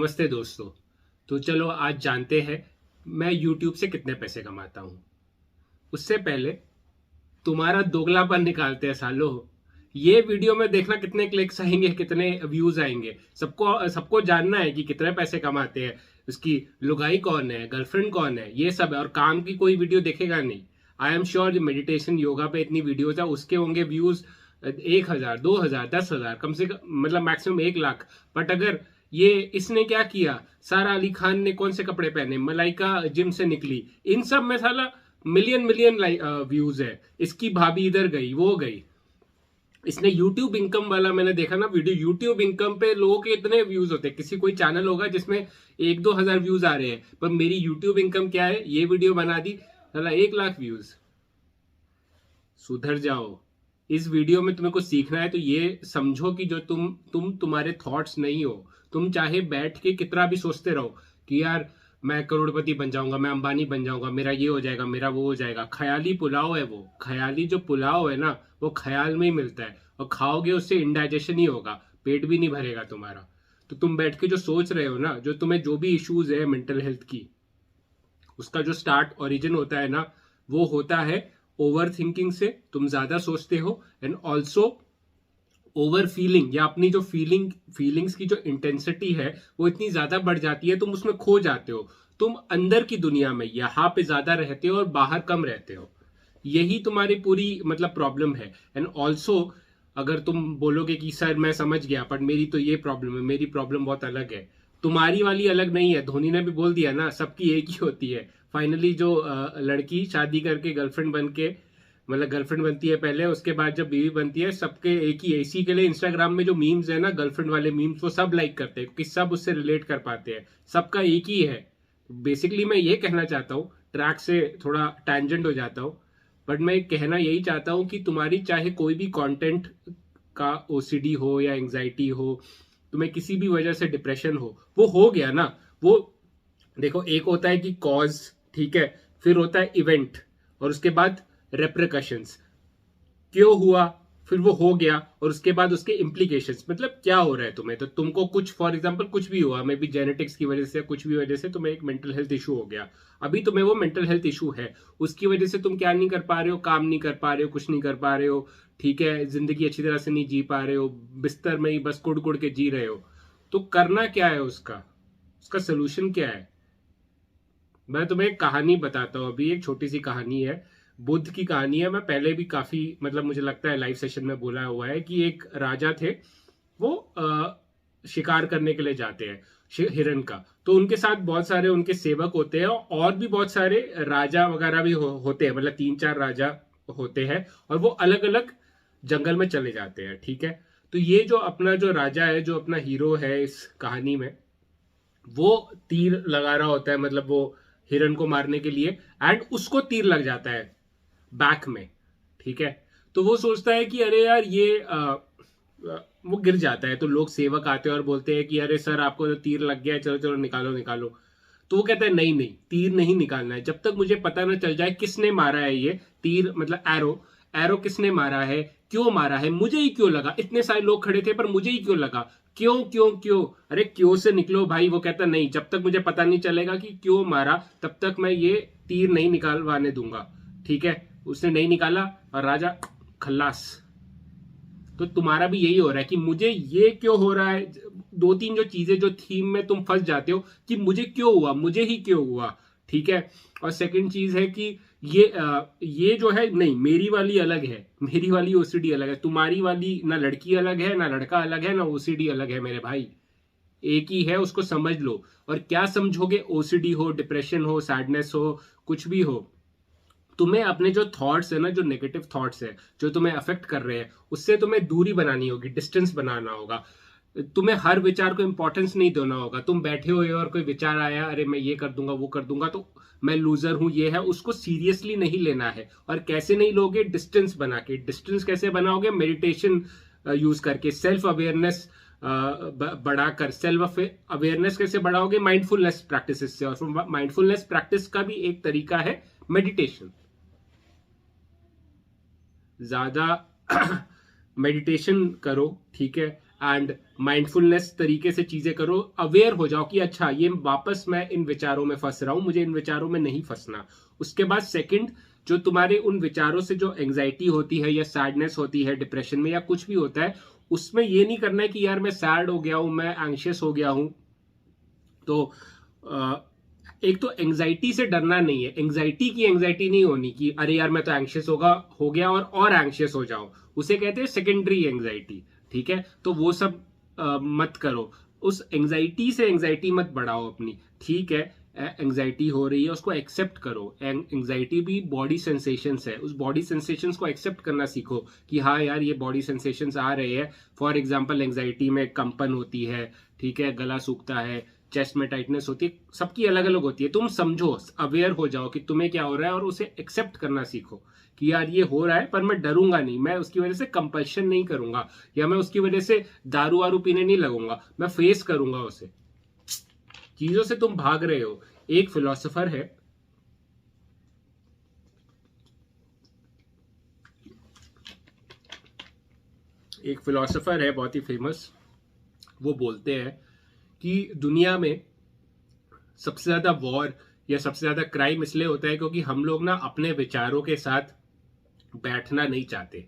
नमस्ते दोस्तों। तो चलो आज जानते हैं मैं YouTube से कितने पैसे कमाता हूँ। उससे पहले तुम्हारा दोगलापन निकालते हैं सालों। ये वीडियो में देखना कितने क्लिक्स आएंगे, कितने व्यूज आएंगे। सबको सबको जानना है कि कितने पैसे कमाते हैं, उसकी लुगाई कौन है, गर्लफ्रेंड कौन है, ये सब है। और काम की कोई वीडियो देखेगा नहीं। I am sure meditation yoga पे इतनी वीडियोज है, उसके होंगे व्यूज 1,000 2,000 10,000 कम से कम, मतलब मैक्सिमम 1 लाख। बट अगर ये इसने क्या किया, सारा अली खान ने कौन से कपड़े पहने, मलाइका जिम से निकली, इन सब में साला मिलियन मिलियन व्यूज है। इसकी भाभी इधर गई, वो गई। इसने यूट्यूब इनकम वाला मैंने देखा ना वीडियो, यूट्यूब इनकम पे लोगों के इतने व्यूज होते हैं। किसी कोई चैनल होगा जिसमें 1-2 हजार व्यूज आ रहे हैं, पर मेरी यूट्यूब इनकम क्या है, ये वीडियो बना दी साला 1 लाख व्यूज। सुधर जाओ। इस वीडियो में तुम्हें कुछ सीखना है तो ये समझो कि जो तुम्हारे थॉट्स नहीं हो। तुम चाहे बैठ के कितना भी सोचते रहो कि यार मैं करोड़पति बन जाऊंगा, मैं अंबानी बन जाऊंगा, मेरा ये हो जाएगा, मेरा वो हो जाएगा। ख्याली पुलाव है वो। ख्याली जो पुलाव है ना, वो ख्याल में ही मिलता है, और खाओगे उससे इंडाइजेशन ही होगा, पेट भी नहीं भरेगा तुम्हारा। तो तुम बैठ के जो सोच रहे हो ना, जो तुम्हें जो भी इश्यूज है मेंटल हेल्थ की, उसका जो स्टार्ट ओरिजिन होता है ना, वो होता है ओवर थिंकिंग से। तुम ज्यादा सोचते हो, एंड ऑल्सो ओवर फीलिंग, या अपनी जो फीलिंग्स की जो इंटेंसिटी है वो इतनी ज्यादा बढ़ जाती है, तुम उसमें खो जाते हो। तुम अंदर की दुनिया में यहाँ पे ज्यादा रहते हो और बाहर कम रहते हो। यही तुम्हारी पूरी मतलब प्रॉब्लम है। एंड ऑल्सो अगर तुम बोलोगे कि सर मैं समझ गया, पर मेरी तो ये प्रॉब्लम है, मेरी प्रॉब्लम बहुत अलग है, तुम्हारी वाली अलग नहीं है। धोनी ने भी बोल दिया ना, सबकी एक ही होती है। फाइनली जो लड़की शादी करके गर्लफ्रेंड बन के, मतलब गर्लफ्रेंड बनती है पहले, उसके बाद जब बीवी बनती है, सबके एक ही है। इसी के लिए इंस्टाग्राम में जो मीम्स है ना, गर्लफ्रेंड वाले मीम्स, वो सब लाइक करते हैं क्योंकि सब उससे रिलेट कर पाते हैं। सबका एक ही है। बेसिकली मैं ये कहना चाहता हूँ, ट्रैक से थोड़ा टैंजेंट हो जाता हूँ, बट मैं कहना यही चाहता हूँ कि तुम्हारी चाहे कोई भी कंटेंट का ओसीडी हो या एंजाइटी हो, तुम्हें किसी भी वजह से डिप्रेशन हो, वो गया ना। वो देखो, एक होता है कि कॉज, ठीक है, फिर होता है इवेंट, और उसके बाद रेप्रिकॉशंस। क्यों हुआ, फिर वो हो गया, और उसके बाद उसके इम्प्लीकेशंस, मतलब क्या हो रहा है तुम्हें। तो तुमको कुछ, फॉर एग्जांपल कुछ भी हुआ, मे बी जेनेटिक्स की वजह से, कुछ भी वजह से तुम्हें एक मेंटल हेल्थ इशू हो गया। अभी तुम्हें वो मेंटल हेल्थ इशू है, उसकी वजह से तुम क्या नहीं कर पा रहे हो, काम नहीं कर पा रहे हो, कुछ नहीं कर पा रहे हो, ठीक है, जिंदगी अच्छी तरह से नहीं जी पा रहे हो, बिस्तर में ही बस कुड़ कुड़ के जी रहे हो। तो करना क्या है, उसका उसका सोल्यूशन क्या है। मैं तुम्हें एक कहानी बताता हूँ। अभी एक छोटी सी कहानी है, बुद्ध की कहानी है। मैं पहले भी काफी, मतलब मुझे लगता है लाइव सेशन में बोला हुआ है कि एक राजा थे, वो शिकार करने के लिए जाते हैं हिरण का। तो उनके साथ बहुत सारे उनके सेवक होते हैं, और भी बहुत सारे राजा वगैरह भी होते हैं, मतलब 3-4 राजा होते हैं, और वो अलग अलग जंगल में चले जाते हैं, ठीक है। तो ये जो अपना जो राजा है, जो अपना हीरो है इस कहानी में, वो तीर लगा रहा होता है, मतलब वो हिरण को मारने के लिए, एंड उसको तीर लग जाता है बैक में, ठीक है। तो वो सोचता है कि अरे यार ये वो गिर जाता है। तो लोग सेवक आते हैं और बोलते हैं कि अरे सर आपको तो तीर लग गया है, चलो चलो निकालो निकालो। तो वो कहता है नहीं नहीं, तीर नहीं निकालना है जब तक मुझे पता ना चल जाए किसने मारा है ये तीर, मतलब एरो। एरो किसने मारा है, क्यों मारा है, मुझे ही क्यों लगा। इतने सारे लोग खड़े थे पर मुझे ही क्यों लगा, क्यों क्यों क्यों। अरे क्यों से निकलो भाई। वो कहता नहीं, जब तक मुझे पता नहीं चलेगा कि क्यों मारा, तब तक मैं ये तीर नहीं निकालवाने दूंगा, ठीक है। उसने नहीं निकाला और राजा खल्लास। तो तुम्हारा भी यही हो रहा है कि मुझे ये क्यों हो रहा है। 2-3 जो चीजें, जो थीम में तुम फंस जाते हो कि मुझे क्यों हुआ, मुझे ही क्यों हुआ, ठीक है। और सेकंड चीज है कि ये जो है, नहीं मेरी वाली अलग है, मेरी वाली ओसीडी अलग है, तुम्हारी वाली ना लड़की अलग है, ना लड़का अलग है, ना ओसीडी अलग है मेरे भाई। एक ही है, उसको समझ लो। और क्या समझोगे, ओसीडी हो, डिप्रेशन हो, सैडनेस हो, कुछ भी हो, तुम्हें अपने जो थॉट्स है ना, जो नेगेटिव थॉट्स है, जो तुम्हें अफेक्ट कर रहे हैं, उससे तुम्हें दूरी बनानी होगी, डिस्टेंस बनाना होगा। तुम्हें हर विचार को इंपॉर्टेंस नहीं देना होगा। तुम बैठे हुए हो और कोई विचार आया, अरे मैं ये कर दूंगा, वो कर दूंगा, तो मैं लूजर हूं, ये है, उसको सीरियसली नहीं लेना है। और कैसे नहीं लोगे, डिस्टेंस बना के। डिस्टेंस कैसे बनाओगे, मेडिटेशन यूज करके, सेल्फ अवेयरनेस बढ़ाकर। सेल्फ अवेयरनेस कैसे बढ़ाओगे, माइंडफुलनेस प्रैक्टिस से। और माइंडफुलनेस प्रैक्टिस का भी एक तरीका है मेडिटेशन। ज्यादा मेडिटेशन करो, ठीक है, एंड माइंडफुलनेस तरीके से चीजें करो, अवेयर हो जाओ कि अच्छा ये वापस मैं इन विचारों में फंस रहा हूं, मुझे इन विचारों में नहीं फंसना। उसके बाद सेकंड, जो तुम्हारे उन विचारों से जो एंग्जाइटी होती है या सैडनेस होती है डिप्रेशन में या कुछ भी होता है, उसमें ये नहीं करना है कि यार मैं सैड हो गया हूं, मैं एंग्शियस हो गया हूं। तो एक तो एंग्जाइटी से डरना नहीं है, एंग्जाइटी की एंग्जाइटी नहीं होनी कि अरे यार मैं तो एंग्शियस हो गया और एंग्शियस हो जाऊं, उसे कहते हैं सेकेंडरी एंग्जाइटी। ठीक है, तो वो सब मत करो, उस एंग्जाइटी से एंग्जाइटी मत बढ़ाओ अपनी। ठीक है, एंग्जाइटी हो रही है उसको एक्सेप्ट करो, एंग्जाइटी भी बॉडी सेंसेशंस है, उस बॉडी सेंसेशंस को एक्सेप्ट करना सीखो कि हाँ यार ये बॉडी सेंसेशंस आ रहे हैं। फॉर एग्जांपल एंग्जाइटी में कंपन होती है, ठीक है, गला सूखता है, चेस्ट में टाइटनेस होती है, सबकी अलग अलग होती है। तुम समझो, अवेयर हो जाओ कि तुम्हें क्या हो रहा है और उसे एक्सेप्ट करना सीखो कि यार ये हो रहा है, पर मैं डरूंगा नहीं, मैं उसकी वजह से कंपल्शन नहीं करूंगा या मैं उसकी वजह से दारू वारू पीने नहीं लगूंगा, मैं फेस करूंगा उसे। चीजों से तुम भाग रहे हो। एक फिलोसोफर है, बहुत ही फेमस, वो बोलते हैं कि दुनिया में सबसे ज्यादा वॉर या सबसे ज्यादा क्राइम इसलिए होता है क्योंकि हम लोग ना अपने विचारों के साथ बैठना नहीं चाहते,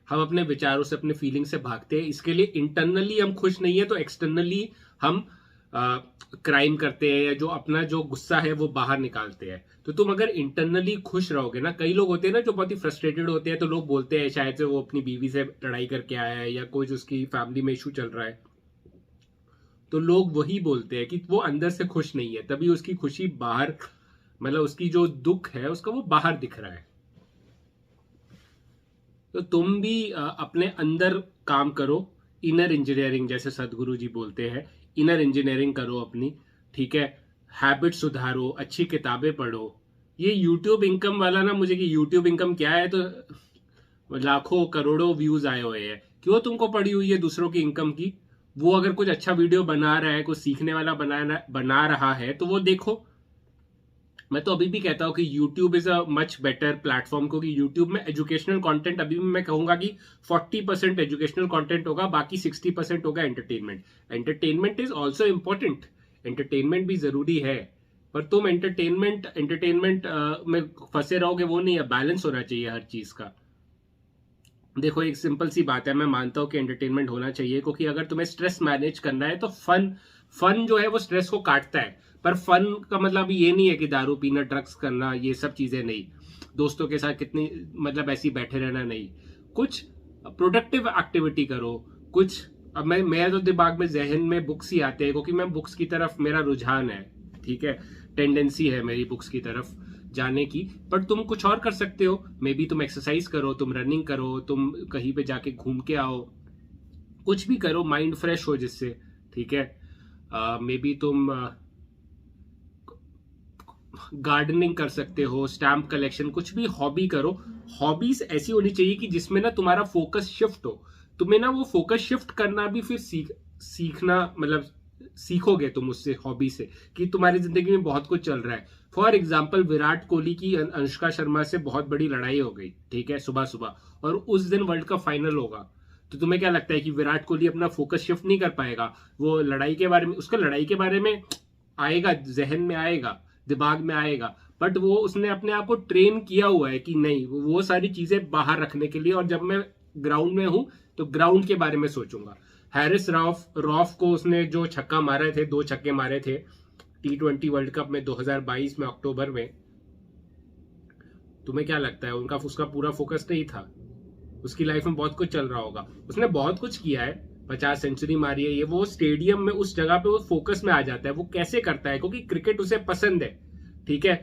हम अपने विचारों से, अपने फीलिंग से भागते हैं। इसके लिए इंटरनली हम खुश नहीं है तो एक्सटर्नली हम क्राइम करते हैं या जो अपना जो गुस्सा है वो बाहर निकालते हैं। तो तुम अगर इंटरनली खुश रहोगे ना, कई लोग होते हैं ना जो बहुत ही फ्रस्ट्रेटेड होते हैं, तो लोग बोलते हैं शायद से वो अपनी बीवी से लड़ाई करके आया है या कोई उसकी फैमिली में इशू चल रहा है, तो लोग वही बोलते हैं कि वो अंदर से खुश नहीं है, तभी उसकी खुशी बाहर, मतलब उसकी जो दुख है उसका वो बाहर दिख रहा है। तो तुम भी अपने अंदर काम करो, इनर इंजीनियरिंग जैसे सदगुरु जी बोलते हैं, इनर इंजीनियरिंग करो अपनी। ठीक है, हैबिट सुधारो, अच्छी किताबें पढ़ो। ये यूट्यूब इनकम वाला ना, मुझे कि यूट्यूब इनकम क्या है, तो लाखों करोड़ों व्यूज आए हुए हैं, क्यों तुमको पड़ी हुई है दूसरों की इनकम की? वो अगर कुछ अच्छा वीडियो बना रहा है, कुछ सीखने वाला बना रहा है तो वो देखो। मैं तो अभी भी कहता हूँ कि YouTube is a much better platform, क्योंकि YouTube में एजुकेशनल कंटेंट अभी भी मैं कहूंगा कि 40% एजुकेशनल कंटेंट होगा, बाकी 60% होगा entertainment. Entertainment is also important, entertainment भी जरूरी है, पर तुम एंटरटेनमेंट में फंसे रहोगे, वो नहीं है। बैलेंस होना चाहिए हर चीज का। देखो एक सिंपल सी बात है, मैं मानता हूं कि एंटरटेनमेंट होना चाहिए, क्योंकि अगर तुम्हें स्ट्रेस मैनेज करना है तो फन जो है वो स्ट्रेस को काटता है। पर फन का मतलब ये नहीं है कि दारू पीना, ड्रग्स करना, ये सब चीजें नहीं, दोस्तों के साथ कितनी मतलब ऐसी बैठे रहना नहीं, कुछ प्रोडक्टिव एक्टिविटी करो। कुछ अब मैं तो दिमाग में, जहन में बुक्स ही आते हैं, क्योंकि मैं बुक्स की तरफ मेरा रुझान है। ठीक है, टेंडेंसी है मेरी बुक्स की तरफ जाने की। पर तुम कुछ और कर सकते हो, मे बी तुम एक्सरसाइज करो, तुम रनिंग करो, तुम कहीं पे जाके घूम के आओ, कुछ भी करो, माइंड फ्रेश हो जिससे। ठीक है, मे बी तुम गार्डनिंग कर सकते हो, स्टैम्प कलेक्शन, कुछ भी हॉबी करो। हॉबीज ऐसी होनी चाहिए कि जिसमें ना तुम्हारा फोकस शिफ्ट हो, तुम्हें ना वो फोकस शिफ्ट करना भी फिर सीखना, मतलब सीखोगे तुम उससे, हॉबी से, कि तुम्हारी जिंदगी में बहुत कुछ चल रहा है। फॉर एग्जाम्पल विराट कोहली की अनुष्का शर्मा से बहुत बड़ी लड़ाई हो गई, ठीक है, सुबह सुबह, और उस दिन वर्ल्ड कप फाइनल होगा। तो तुम्हें क्या लगता है कि विराट कोहली अपना फोकस शिफ्ट नहीं कर पाएगा? वो लड़ाई के बारे में, उसका लड़ाई के बारे में आएगा, जहन में आएगा, दिमाग में आएगा, बट वो उसने अपने आप को ट्रेन किया हुआ है कि नहीं, वो सारी चीजें बाहर रखने के लिए, और जब मैं ग्राउंड में हूं तो ग्राउंड के बारे में सोचूंगा। हैरिस रॉफ को उसने जो छक्का मारे थे, 2 छक्के मारे थे T20 वर्ल्ड कप में 2022 में अक्टूबर में, तुम्हें क्या लगता है उसका पूरा फोकस नहीं था? उसकी लाइफ में बहुत कुछ चल रहा होगा, उसने बहुत कुछ किया है, 50 सेंचुरी मारी है, ये वो स्टेडियम में उस जगह पे वो फोकस में आ जाता है। वो कैसे करता है? क्योंकि क्रिकेट उसे पसंद है। ठीक है,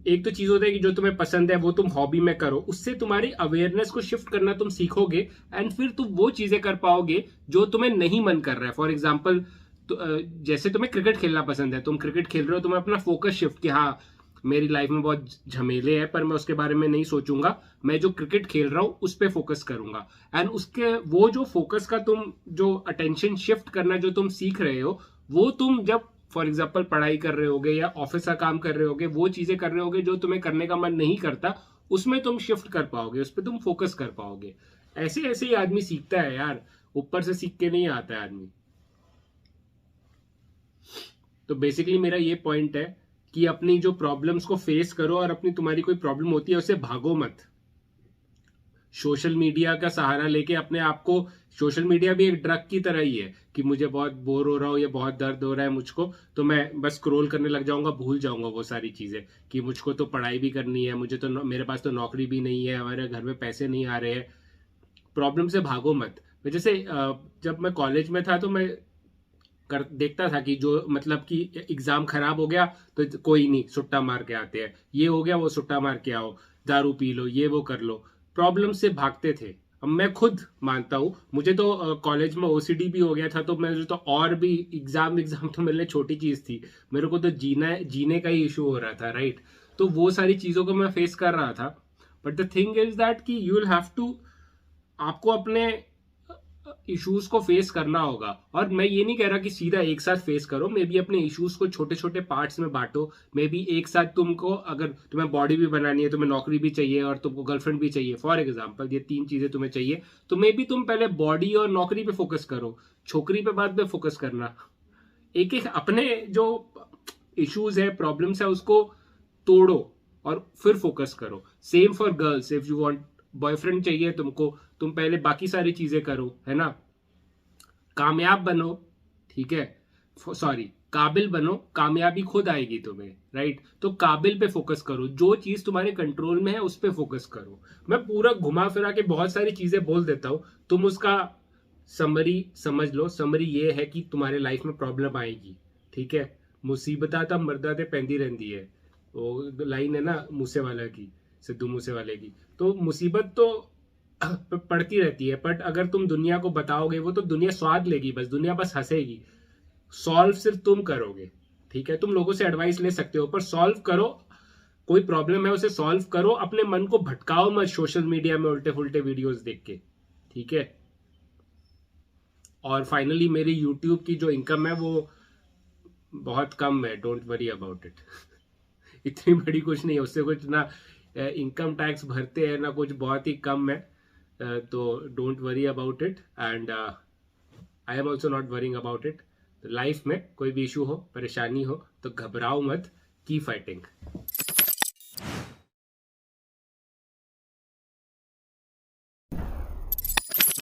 एक तो चीज होता है कि जो तुम्हें पसंद है वो तुम हॉबी में करो, उससे तुम्हारी अवेयरनेस को शिफ्ट करना तुम सीखोगे, एंड फिर तुम वो चीजें कर पाओगे जो तुम्हें नहीं मन कर रहा है। फॉर एग्जाम्पल, जैसे तुम्हें क्रिकेट खेलना पसंद है, तुम क्रिकेट खेल रहे हो, तुम्हें अपना फोकस शिफ्ट कि हाँ मेरी लाइफ में बहुत झमेले हैं, पर मैं उसके बारे में नहीं सोचूंगा, मैं जो क्रिकेट खेल रहा हूं उस पर फोकस करूंगा। एंड उसके वो जो फोकस का तुम जो अटेंशन शिफ्ट करना जो तुम सीख रहे हो, वो तुम जब फॉर एग्जाम्पल पढ़ाई कर रहे होगे या ऑफिस का काम कर रहे होगे, वो चीजें कर रहे होगे जो तुम्हें करने का मन नहीं करता, उसमें तुम शिफ्ट कर पाओगे, उस पर तुम फोकस कर पाओगे। ऐसे ऐसे ही आदमी सीखता है यार। ऊपर से सीख के नहीं आता है आदमी। तो बेसिकली मेरा ये पॉइंट है कि अपनी जो प्रॉब्लम्स को फेस करो, और अपनी तुम्हारी कोई प्रॉब्लम होती है उससे भागो मत। सोशल मीडिया का सहारा लेके अपने आप को, सोशल मीडिया भी एक ड्रग की तरह ही है कि मुझे बहुत बोर हो रहा हूँ या बहुत दर्द हो रहा है मुझको, तो मैं बस स्क्रॉल करने लग जाऊंगा, भूल जाऊंगा वो सारी चीजें कि मुझको तो पढ़ाई भी करनी है, मुझे तो मेरे पास तो नौकरी भी नहीं है, हमारे घर में पैसे नहीं आ रहे हैं। प्रॉब्लम से भागो मत। जैसे जब मैं कॉलेज में था तो मैं देखता था कि जो मतलब कि एग्जाम खराब हो गया तो कोई नहीं, सुट्टा मार के आते हैं, ये हो गया वो सुट्टा मार के आओ, दारू पी लो, ये वो कर लो। प्रॉब्लम से भागते थे। अब मैं खुद मानता हूँ, मुझे तो कॉलेज में ओसीडी भी हो गया था, तो मैं तो और भी एग्जाम तो मेरे लिए छोटी चीज थी। मेरे को तो जीने का ही इशू हो रहा था, राइट। तो वो सारी चीजों को मैं फेस कर रहा था। But the thing is that कि यू विल हैव टू, आपको अपने इश्यूज को फेस करना होगा। और मैं ये नहीं कह रहा कि सीधा एक साथ फेस करो, मे बी अपने इश्यूज को छोटे छोटे पार्ट्स में बांटो। मे बी एक साथ तुमको, अगर तुम्हें बॉडी भी बनानी है, तुम्हें नौकरी भी चाहिए और तुमको गर्लफ्रेंड भी चाहिए, फॉर एग्जाम्पल ये 3 चीजें तुम्हें चाहिए, तो मे बी तुम पहले बॉडी और नौकरी पे फोकस करो, छोकरी पे बाद में फोकस करना। एक एक अपने जो इश्यूज है, प्रॉब्लम्स है, उसको तोड़ो और फिर फोकस करो। Same for girls, if you want boyfriend चाहिए तुमको, तुम पहले बाकी सारी चीजें करो, है ना। कामयाब बनो, ठीक है, सॉरी, काबिल बनो, कामयाबी खुद आएगी तुम्हें, राइट। तो काबिल पे फोकस करो, जो चीज तुम्हारे कंट्रोल में है उस पे फोकस करो। मैं पूरा घुमा फिरा के बहुत सारी चीजें बोल देता हूं, तुम उसका समरी समझ लो। समरी ये है कि तुम्हारे लाइफ में प्रॉब्लम आएगी, ठीक है। मुसीबत तब मर्दा ते पैंदी रहती है, वो लाइन है ना मूसे वाला की, सिद्धू मूसे वाले की। तो मुसीबत तो पड़ती रहती है, बट अगर तुम दुनिया को बताओगे, वो तो दुनिया स्वाद लेगी, बस दुनिया बस हंसेगी। सॉल्व सिर्फ तुम करोगे, ठीक है। तुम लोगों से एडवाइस ले सकते हो, पर सॉल्व करो। कोई प्रॉब्लम है उसे सॉल्व करो, अपने मन को भटकाओ मत सोशल मीडिया में उल्टे फुल्टे वीडियोस देख के, ठीक है। और फाइनली मेरी यूट्यूब की जो इनकम है वो बहुत कम है, डोंट वरी अबाउट इट। इतनी बड़ी कुछ नहीं है, उससे कुछ ना इनकम टैक्स भरते हैं ना कुछ, बहुत ही कम है। तो don't worry about it, and I am also not worrying about it. Life में कोई भी इशू हो, परेशानी हो, तो घबराओ मत, की फाइटिंग।